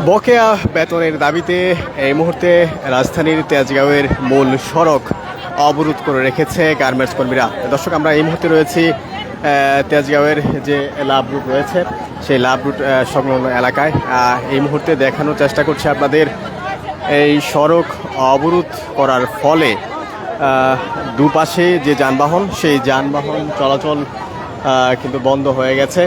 বকেয়া বেতনের দাবিতে এই মুহূর্তে রাজধানীর তেজগাঁওয়ের মূল সড়ক অবরোধ করে রেখেছে গার্মেন্টস কর্মীরা। দর্শক, আমরা এই মুহূর্তে রয়েছি তেজগাঁওয়ের যে লাভ রুট রয়েছে সেই লাভ রুট সংলগ্ন এলাকায়। এই মুহূর্তে দেখানোর চেষ্টা করছি আপনাদের এই সড়ক অবরোধ করার ফলে দুপাশে যে যানবাহন সেই যানবাহন চলাচল কিন্তু বন্ধ হয়ে গেছে।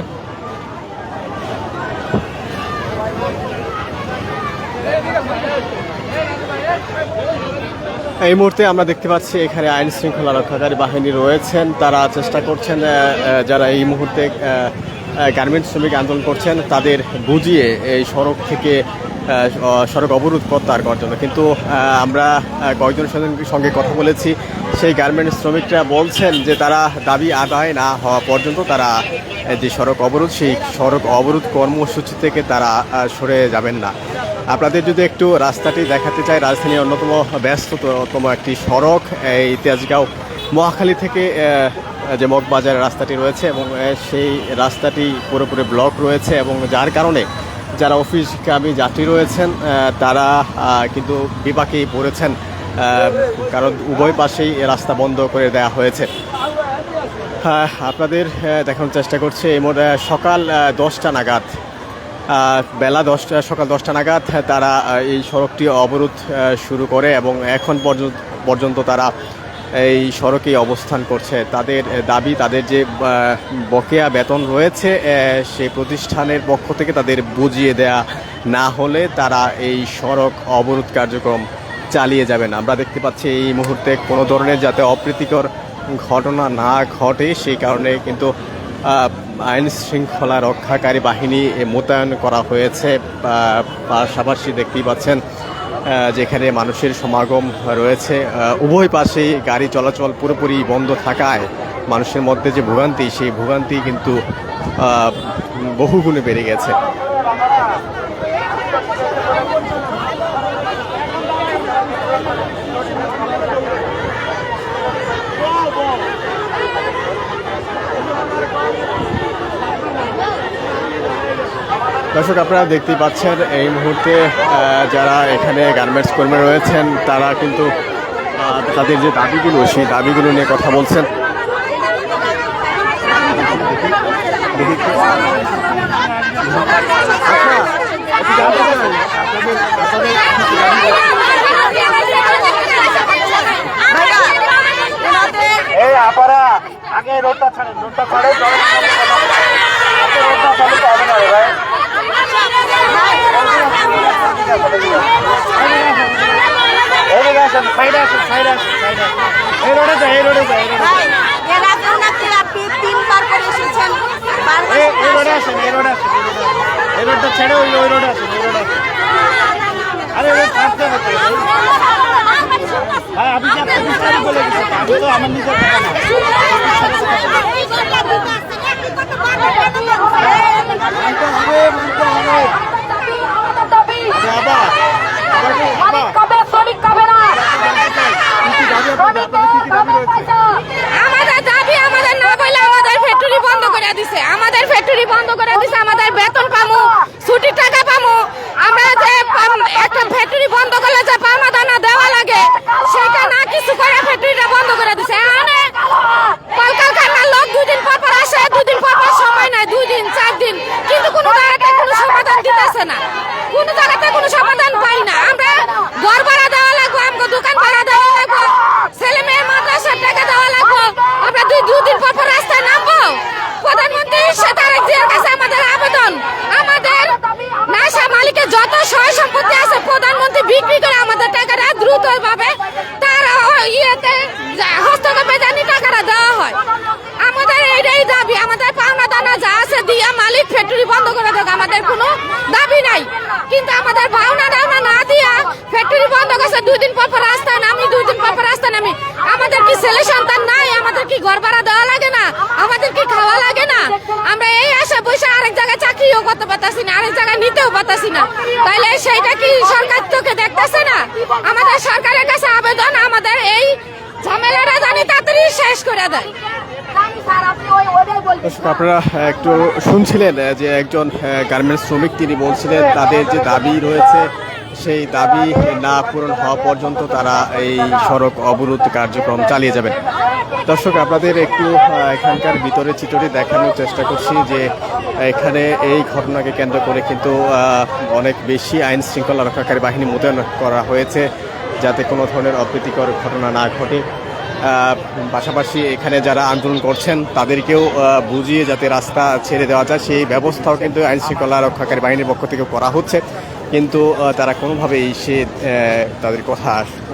এই মুহূর্তে আমরা দেখতে পাচ্ছি এখানে আইন শৃঙ্খলা রক্ষাকারী বাহিনী রয়েছেন, তারা চেষ্টা করছেন যারা এই মুহূর্তে গার্মেন্টস শ্রমিক আন্দোলন করছেন তাদের বুঝিয়ে এই সড়ক থেকে সড়ক অবরোধ প্রত্যাহার করার জন্য। কিন্তু আমরা কয়েকজনের সঙ্গে কথা বলেছি, সেই গার্মেন্টস শ্রমিকরা বলছেন যে তারা দাবি আদায় না হওয়া পর্যন্ত তারা যে সড়ক অবরোধ সেই সড়ক অবরোধ কর্মসূচি থেকে তারা সরে যাবেন না। আপনাদের যদি একটু রাস্তাটি দেখাতে চাই, রাজধানীর অন্যতম ব্যস্ততম একটি সড়ক এই তেজগাঁও মহাখালী থেকে যে মগবাজারের রাস্তাটি রয়েছে এবং সেই রাস্তাটি পুরোপুরি ব্লক রয়েছে এবং যার কারণে যারা অফিসগামী যাত্রী রয়েছেন তারা কিন্তু বিপাকেই পড়েছেন, কারণ উভয় পাশেই রাস্তা বন্ধ করে দেওয়া হয়েছে। আপনাদের দেখানোর চেষ্টা করছি এই সকাল 10টা নাগাদ সকাল 10টা নাগাদ তারা এই সড়কটি অবরোধ শুরু করে এবং এখন পর্যন্ত তারা এই সড়কে অবস্থান করছে। তাদের দাবি, তাদের যে বকেয়া বেতন রয়েছে সেই প্রতিষ্ঠানের পক্ষ থেকে তাদের বুঝিয়ে দেয়া না হলে তারা এই সড়ক অবরোধ কার্যক্রম চালিয়ে যাবেন। আমরা দেখতে পাচ্ছি এই মুহূর্তে কোনো ধরনের যাতে অপ্রীতিকর ঘটনা না ঘটে সেই কারণে কিন্তু আইন শৃঙ্খলা রক্ষাকারী বাহিনী মোতায়েন করা হয়েছে। পাশাপাশি দেখতেই পাচ্ছেন যেখানে মানুষের সমাগম রয়েছে, উভয় পাশেই গাড়ি চলাচল পুরোপুরি বন্ধ থাকায় মানুষের মধ্যে যে ভোগান্তি সেই ভোগান্তি কিন্তু বহুগুণে বেড়ে গেছে। দর্শক, আপনারা দেখতেই পাচ্ছেন এই মুহূর্তে যারা এখানে গার্মেন্টস কর্মী রয়েছেন তারা কিন্তু তাদের যে দাবিগুলো সেই দাবিগুলো নিয়ে কথা বলছেন। এই আপনারা আগে রোডটা ছাড়েন, রোডটা ছাড়েন, রোডটা চালু হবে না ভাই। এই রোডে যায়, এই রোডে যায়, এই রোডে আসেন, এই রোডে আসেন, এই রোডটা ছেড়ে ওই রোডে আসেন, এই রোডে আসেন। আরে ওই ছাড়তে হচ্ছে ভাই, আমি যে আপনার বিস্তারিত বলে দিচ্ছি, আমি তো আমার নিজের কথা না। আমাদের দাবি আমাদের না বলে আমাদের ফ্যাক্টরি বন্ধ করে দিছে, আমাদের ফ্যাক্টরি বন্ধ করে দিছে, আমাদের বেতন পামু, ছুটির টাকা পামু। আমরা যে একটা ফ্যাক্টরি বন্ধ করলে যে পাওনা দানা দেওয়া লাগে সেটা না কিছু করে ফ্যাক্টরিটা বন্ধ করে দিছে। কলকারখানার লোক 2 দিন পর আসে, 2 দিন পর সময় নাই, 2 দিন 4 দিন, কিন্তু কোনো জায়গাতে কোনো সমাধান দিতেছে না, কোনো জায়গাতে কোনো সমাধান পাই না। আমরা ঘর ভাড়া দেওয়া লাগবো, আমাকে দোকান ভাড়া দেওয়া লাগবো, ছেলে মেয়ের মাদ্রাসার টাকা দেওয়া লাগবো। আমরা 2 দিন পর রাস্তায় নামবো। প্রধানমন্ত্রী তারেক জিয়ার কাছে আমাদের আবেদন, আমাদের নাশা মালিকের যত সয় সম্পত্তি আছে প্রধানমন্ত্রী বিক্রি করে আমাদের টাকাটা দ্রুত ভাবে তার ইয়েতে হস্তক্ষেপে জানি টাকাটা দেওয়া হয়। আমাদের এইটাই দাবি, আমাদের পাওনা দানা যা আছে দিয়া মালিক ফ্যাক্টরি বন্ধ করে দেখ, আমাদের কোনো দাবি নাই। কিন্তু আমাদের পাওনা দানা না দিয়া ফ্যাক্টরি বন্ধ করছে, 2 দিন পর রাস্তায় নামি, 2 দিন পর রাস্তায় নামি। আমাদের কি ছেলে সন্তান নাই? আমাদের কি ঘর ভাড়া দেওয়া লাগে না? আমাদের কি খাওয়া লাগে না? আমরা এই আশা বসে আরেক জায়গায় চাকরিও করতে পারতাছি না, আরেক জায়গায় নিতেও পারতাছি না। তাহলে সেইটা কি সরকার তোকে দেখতেছে না? আমাদের সরকারের কাছে আবেদন, আমাদের এই ঝামেলাটা জানি তাড়াতাড়ি শেষ করে দেয়। দর্শক, আপনারা একটু শুনছিলেন যে একজন গার্মেন্টস শ্রমিক তিনি বলছিলেন তাদের যে দাবি রয়েছে সেই দাবি না পূরণ হওয়া পর্যন্ত তারা এই সড়ক অবরোধ কার্যক্রম চালিয়ে যাবেন। দর্শক, আপনাদের একটু এখানকার ভিতরে চিত্রটি দেখানোর চেষ্টা করছি যে এখানে এই ঘটনাকে কেন্দ্র করে কিন্তু অনেক বেশি আইন শৃঙ্খলা রক্ষাকারী বাহিনী মোতায়েন করা হয়েছে যাতে কোনো ধরনের অপ্রীতিকর ঘটনা না ঘটে। পাশাপাশি এখানে যারা আন্দোলন করছেন তাদেরকেও বুঝিয়ে যাতে রাস্তা ছেড়ে দেওয়া যায় সেই ব্যবস্থাও কিন্তু আইন শৃঙ্খলা রক্ষাকারী বাহিনীর পক্ষ থেকে করা হচ্ছে, কিন্তু তারা কোনোভাবেই সে তাদের কথা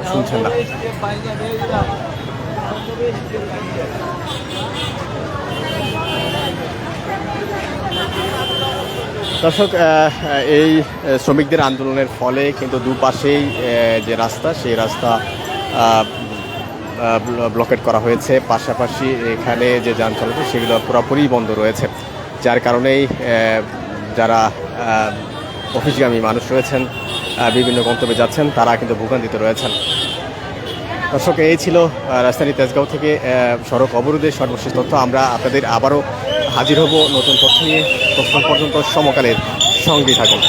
শুনছেন না। দর্শক, এই শ্রমিকদের আন্দোলনের ফলে কিন্তু দুপাশেই যে রাস্তা সেই রাস্তা ব্লকেট করা হয়েছে, পাশাপাশি এখানে যে যান চলাচল সেগুলো পুরোপুরি বন্ধ রয়েছে, যার কারণেই যারা অফিসগামী মানুষ রয়েছেন বিভিন্ন গন্তব্যে যাচ্ছেন তারা কিন্তু ভোগান্তিতে রয়েছেন। দর্শক, এই ছিল রাজধানী তেজগাঁও থেকে সড়ক অবরোধের সর্বশেষ তথ্য। আমরা আপনাদের আবারও হাজির হব নতুন তথ্য নিয়ে। তখন পর্যন্ত সমকালের সঙ্গেই থাকুন।